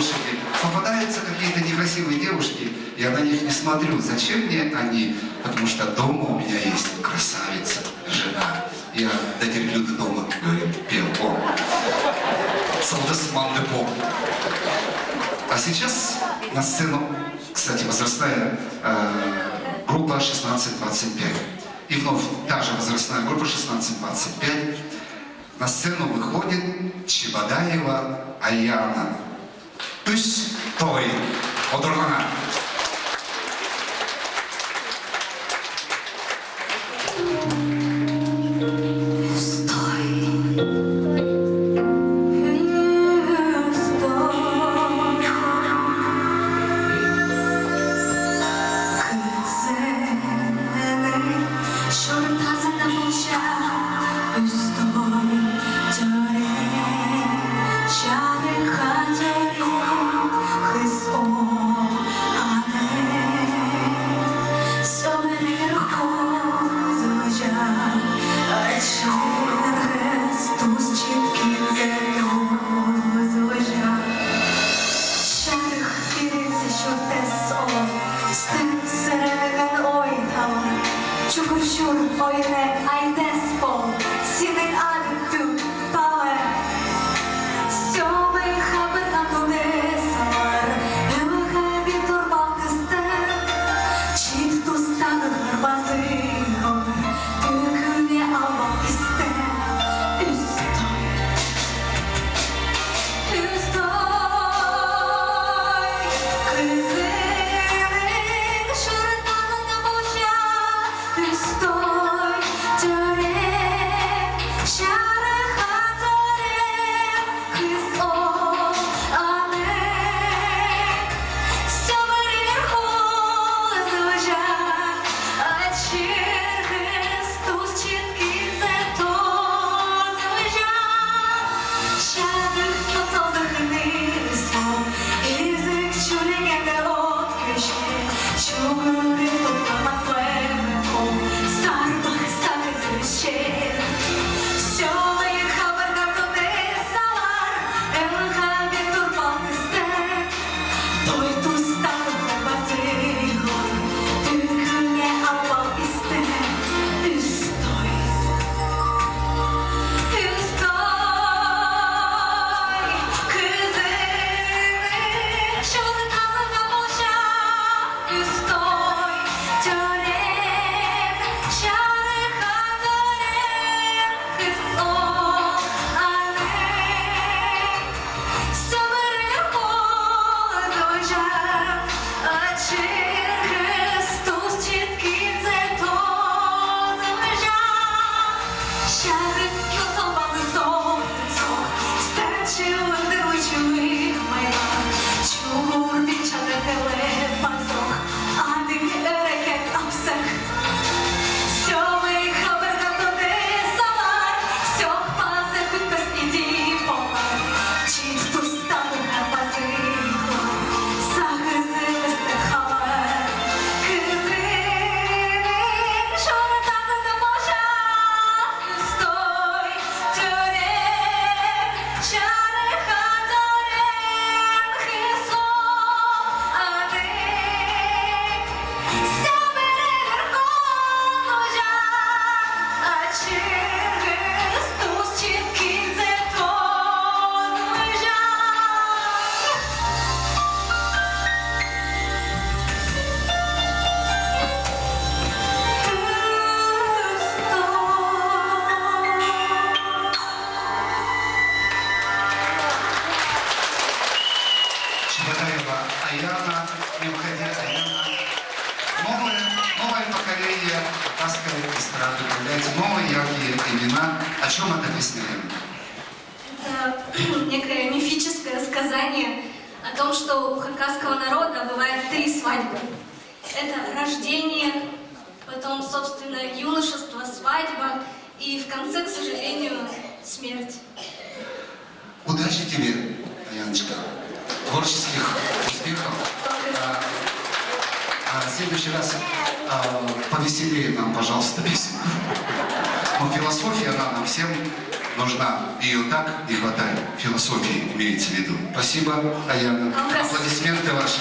лошади. Попадаются какие-то некрасивые девушки, я на них не смотрю. Зачем мне они? Потому что дома у меня есть красавица, жена. Я дотерплю до дома, говорим, пел. О, Солдесман де Поп. А сейчас на сцену, кстати, возрастная группа 16-25. И вновь та же возрастная группа 16-25. На сцену выходит Чебодаева Аяна. Пусть той одурмана. Аяна, не уходи, Аяна. Новое поколение кавказской эстрады появляется, новые яркие имена. О чем эта песня? Это некое мифическое сказание о том, что у хакасского народа бывает 3 свадьбы. Это рождение, потом, собственно, юношество, свадьба и в конце, к сожалению, смерть. Удачи тебе, Аяночка. Творческих успехов. А в следующий раз повеселее нам, пожалуйста, песен. Но философия, да, нам всем нужна. Ее так не хватает. Философии имеется в виду. Спасибо, Аяна. Аплодисменты ваши.